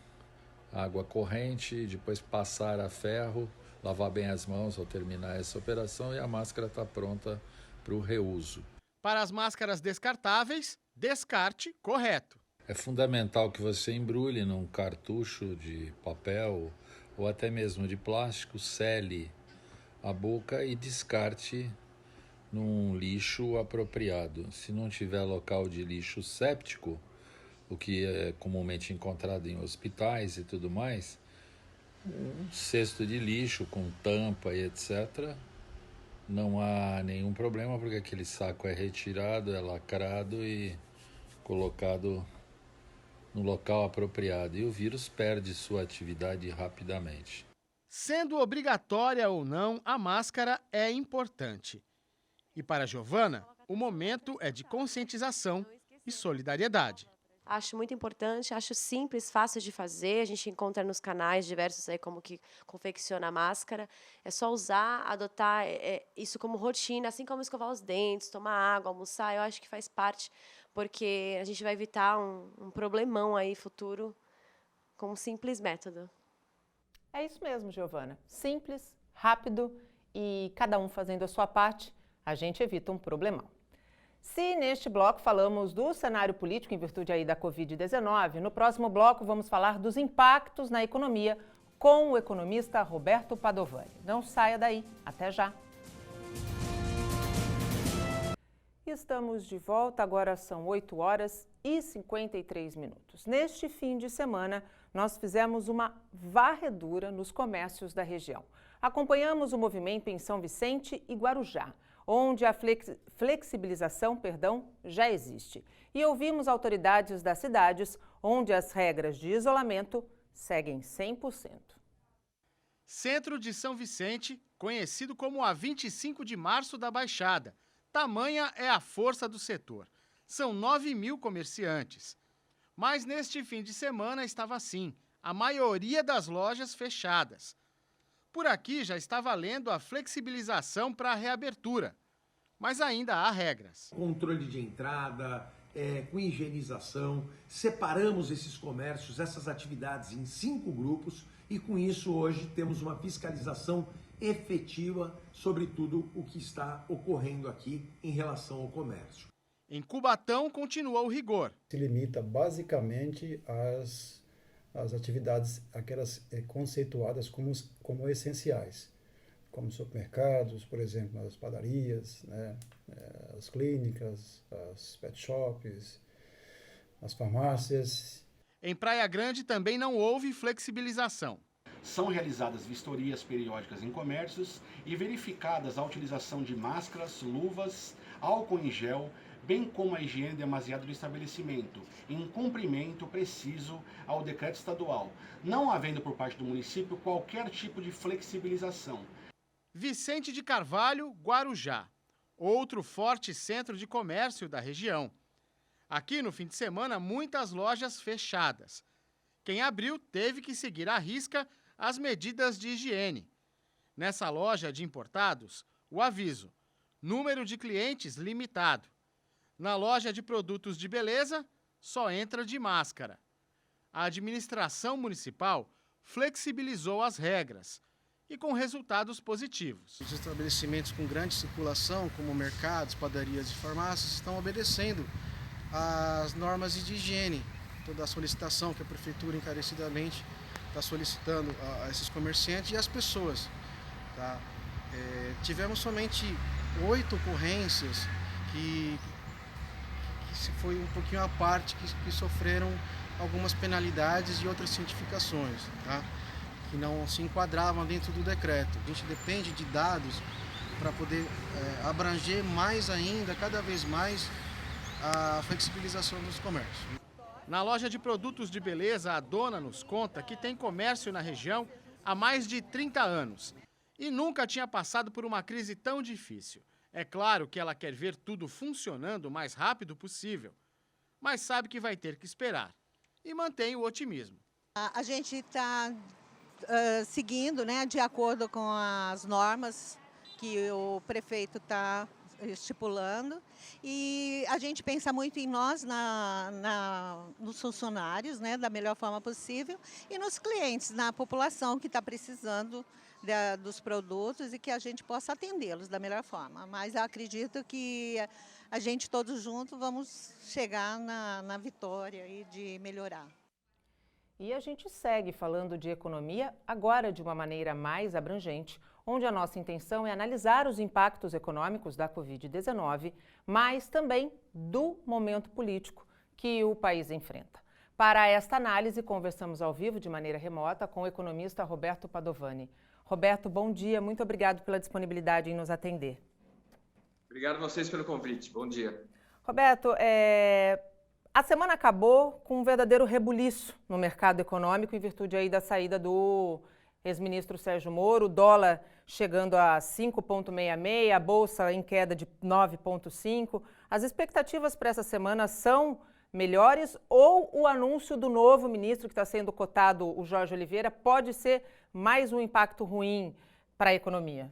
Água corrente, depois passar a ferro, lavar bem as mãos ao terminar essa operação e a máscara está pronta para o reuso. Para as máscaras descartáveis, descarte correto. É fundamental que você embrulhe num cartucho de papel ou até mesmo de plástico, sele a boca e descarte num lixo apropriado. Se não tiver local de lixo séptico, o que é comumente encontrado em hospitais e tudo mais, um cesto de lixo com tampa e etc., não há nenhum problema, porque aquele saco é retirado, é lacrado e colocado no local apropriado. E o vírus perde sua atividade rapidamente. Sendo obrigatória ou não, a máscara é importante. E para a Giovana, o momento é de conscientização e solidariedade. Acho muito importante, acho simples, fácil de fazer. A gente encontra nos canais diversos aí como que confecciona a máscara. É só usar, adotar isso como rotina, assim como escovar os dentes, tomar água, almoçar. Eu acho que faz parte, porque a gente vai evitar um problemão aí futuro com um simples método. É isso mesmo, Giovana. Simples, rápido e cada um fazendo a sua parte, a gente evita um problemão. Se neste bloco falamos do cenário político em virtude aí da Covid-19, no próximo bloco vamos falar dos impactos na economia com o economista Roberto Padovani. Não saia daí, até já! Estamos de volta, agora são 8h53. Neste fim de semana, nós fizemos uma varredura nos comércios da região. Acompanhamos o movimento em São Vicente e Guarujá, onde a flexibilização, já existe. E ouvimos autoridades das cidades, onde as regras de isolamento seguem 100%. Centro de São Vicente, conhecido como a 25 de março da Baixada. Tamanha é a força do setor. São 9.000 comerciantes. Mas neste fim de semana estava assim, a maioria das lojas fechadas. Por aqui já está valendo a flexibilização para a reabertura, mas ainda há regras. Controle de entrada, com higienização, separamos esses comércios, essas atividades em 5 grupos e com isso hoje temos uma fiscalização efetiva sobre tudo o que está ocorrendo aqui em relação ao comércio. Em Cubatão continua o rigor. Se limita basicamente às atividades, aquelas conceituadas como essenciais, como supermercados, por exemplo, as padarias, né, as clínicas, as pet shops, as farmácias. Em Praia Grande também não houve flexibilização. São realizadas vistorias periódicas em comércios e verificadas a utilização de máscaras, luvas, álcool em gel, bem como a higiene demasiada do estabelecimento, em cumprimento preciso ao decreto estadual, não havendo por parte do município qualquer tipo de flexibilização. Vicente de Carvalho, Guarujá, outro forte centro de comércio da região. Aqui no fim de semana, muitas lojas fechadas. Quem abriu teve que seguir à risca as medidas de higiene. Nessa loja de importados, o aviso: número de clientes limitado. Na loja de produtos de beleza, só entra de máscara. A administração municipal flexibilizou as regras e com resultados positivos. Os estabelecimentos com grande circulação, como mercados, padarias e farmácias, estão obedecendo às normas de higiene. Toda a solicitação que a prefeitura encarecidamente está solicitando a esses comerciantes e às pessoas. Tá? Tivemos somente 8 ocorrências que foi um pouquinho à parte, que sofreram algumas penalidades e outras cientificações, tá? Que não se enquadravam dentro do decreto. A gente depende de dados para poder abranger mais ainda, cada vez mais, a flexibilização dos comércios. Na loja de produtos de beleza, a dona nos conta que tem comércio na região há mais de 30 anos e nunca tinha passado por uma crise tão difícil. É claro que ela quer ver tudo funcionando o mais rápido possível, mas sabe que vai ter que esperar e mantém o otimismo. A gente está seguindo, né, de acordo com as normas que o prefeito está estipulando, e a gente pensa muito em nós, nos funcionários, né, da melhor forma possível, e nos clientes, na população que está precisando dos produtos e que a gente possa atendê-los da melhor forma. Mas eu acredito que a gente todos juntos vamos chegar na vitória e de melhorar. E a gente segue falando de economia, agora de uma maneira mais abrangente, onde a nossa intenção é analisar os impactos econômicos da Covid-19, mas também do momento político que o país enfrenta. Para esta análise, conversamos ao vivo de maneira remota com o economista Roberto Padovani. Roberto, bom dia, muito obrigado pela disponibilidade em nos atender. Obrigado a vocês pelo convite, bom dia. Roberto, a semana acabou com um verdadeiro rebuliço no mercado econômico em virtude aí da saída do ex-ministro Sérgio Moro, o dólar chegando a 5,66, a bolsa em queda de 9,5. As expectativas para essa semana são melhores ou o anúncio do novo ministro que está sendo cotado, o Jorge Oliveira, pode ser mais um impacto ruim para a economia?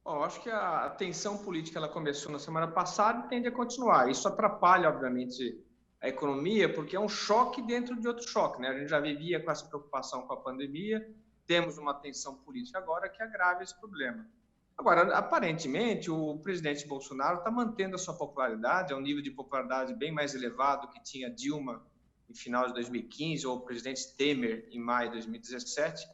Bom, acho que a tensão política ela começou na semana passada e tende a continuar. Isso atrapalha, obviamente, a economia, porque é um choque dentro de outro choque, né? A gente já vivia com essa preocupação com a pandemia, temos uma tensão política agora que agrava esse problema. Agora, aparentemente, o presidente Bolsonaro está mantendo a sua popularidade, é um nível de popularidade bem mais elevado que tinha Dilma em final de 2015 ou o presidente Temer em maio de 2017.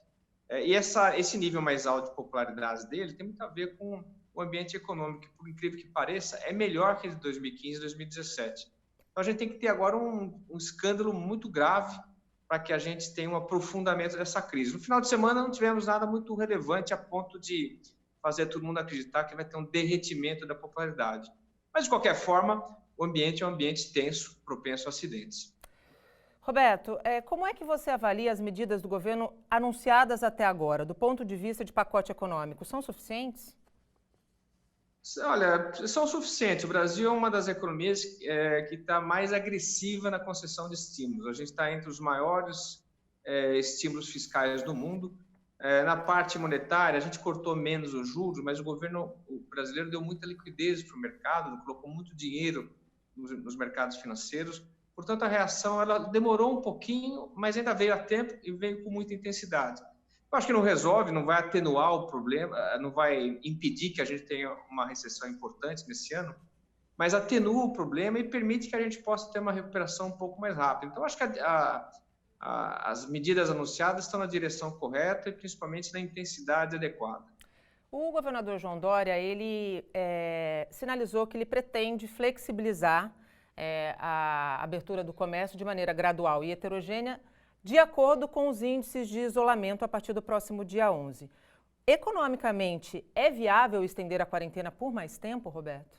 E esse nível mais alto de popularidade dele tem muito a ver com o ambiente econômico, que, por incrível que pareça, é melhor que de 2015 e 2017. Então, a gente tem que ter agora um escândalo muito grave para que a gente tenha um aprofundamento dessa crise. No final de semana, não tivemos nada muito relevante a ponto de fazer todo mundo acreditar que vai ter um derretimento da popularidade. Mas, de qualquer forma, o ambiente é um ambiente tenso, propenso a acidentes. Roberto, como é que você avalia as medidas do governo anunciadas até agora, do ponto de vista de pacote econômico? São suficientes? Olha, são suficientes. O Brasil é uma das economias que está mais agressiva na concessão de estímulos. A gente está entre os maiores estímulos fiscais do mundo. Na parte monetária, a gente cortou menos os juros, mas o governo brasileiro deu muita liquidez para o mercado, colocou muito dinheiro nos mercados financeiros. Portanto, a reação ela demorou um pouquinho, mas ainda veio a tempo e veio com muita intensidade. Eu acho que não resolve, não vai atenuar o problema, não vai impedir que a gente tenha uma recessão importante nesse ano, mas atenua o problema e permite que a gente possa ter uma recuperação um pouco mais rápida. Então, acho que as medidas anunciadas estão na direção correta e principalmente na intensidade adequada. O governador João Dória, ele sinalizou que ele pretende flexibilizar a abertura do comércio de maneira gradual e heterogênea, de acordo com os índices de isolamento a partir do próximo dia 11. Economicamente, é viável estender a quarentena por mais tempo, Roberto?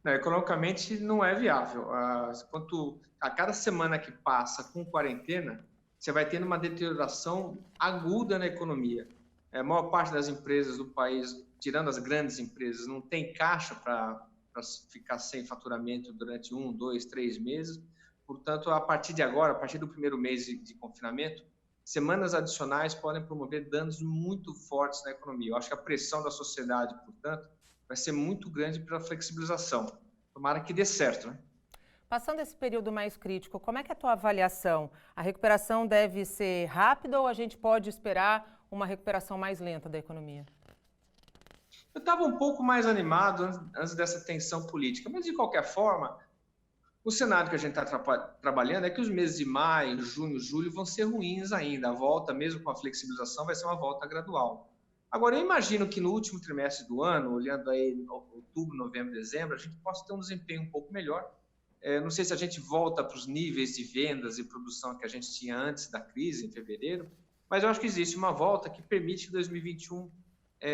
Não, economicamente não é viável. A cada semana que passa com quarentena, você vai tendo uma deterioração aguda na economia. A maior parte das empresas do país, tirando as grandes empresas, não tem caixa para ficar sem faturamento durante 1, 2, 3 meses. Portanto, a partir de agora, a partir do primeiro mês de confinamento, semanas adicionais podem promover danos muito fortes na economia. Eu acho que a pressão da sociedade, portanto, vai ser muito grande pela flexibilização. Tomara que dê certo, né? Passando esse período mais crítico, como é que é a tua avaliação? A recuperação deve ser rápida ou a gente pode esperar uma recuperação mais lenta da economia? Eu estava um pouco mais animado antes dessa tensão política, mas de qualquer forma, o cenário que a gente está trabalhando é que os meses de maio, junho, julho vão ser ruins ainda. A volta, mesmo com a flexibilização, vai ser uma volta gradual. Agora, eu imagino que no último trimestre do ano, olhando aí outubro, novembro, dezembro, a gente possa ter um desempenho um pouco melhor. Não sei se a gente volta para os níveis de vendas e produção que a gente tinha antes da crise, em fevereiro, mas eu acho que existe uma volta que permite que 2021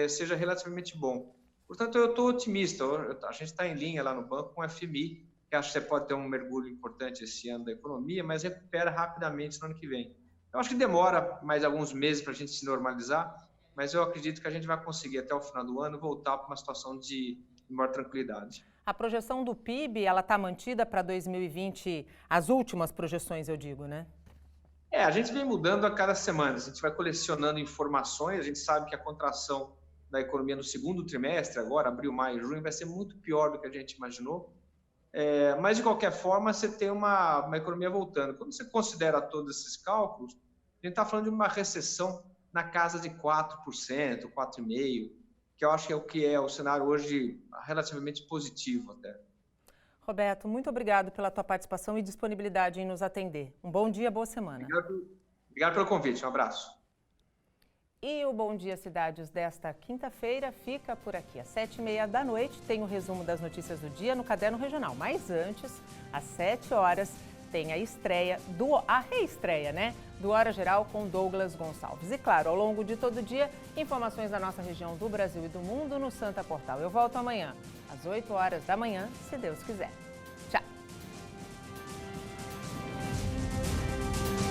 seja relativamente bom. Portanto, eu estou otimista. A gente está em linha lá no banco com o FMI, que acho que você pode ter um mergulho importante esse ano da economia, mas recupera rapidamente no ano que vem. Eu acho que demora mais alguns meses para a gente se normalizar, mas eu acredito que a gente vai conseguir até o final do ano voltar para uma situação de maior tranquilidade. A projeção do PIB, ela está mantida para 2020, as últimas projeções, eu digo, né? A gente vem mudando a cada semana, a gente vai colecionando informações, a gente sabe que a contração da economia no segundo trimestre, agora, abril, maio, junho, vai ser muito pior do que a gente imaginou. Mas, de qualquer forma, você tem uma economia voltando. Quando você considera todos esses cálculos, a gente está falando de uma recessão na casa de 4%, 4,5%, que eu acho que é o cenário hoje relativamente positivo até. Roberto, muito obrigado pela tua participação e disponibilidade em nos atender. Um bom dia, boa semana. Obrigado pelo convite, um abraço. E o Bom Dia Cidades desta quinta-feira fica por aqui. Às 7h30 da noite tem o resumo das notícias do dia no Caderno Regional. Mas antes, às 7 horas, tem a reestreia, né? Do Hora Geral com Douglas Gonçalves. E claro, ao longo de todo o dia, informações da nossa região do Brasil e do mundo no Santa Portal. Eu volto amanhã, às 8 horas da manhã, se Deus quiser.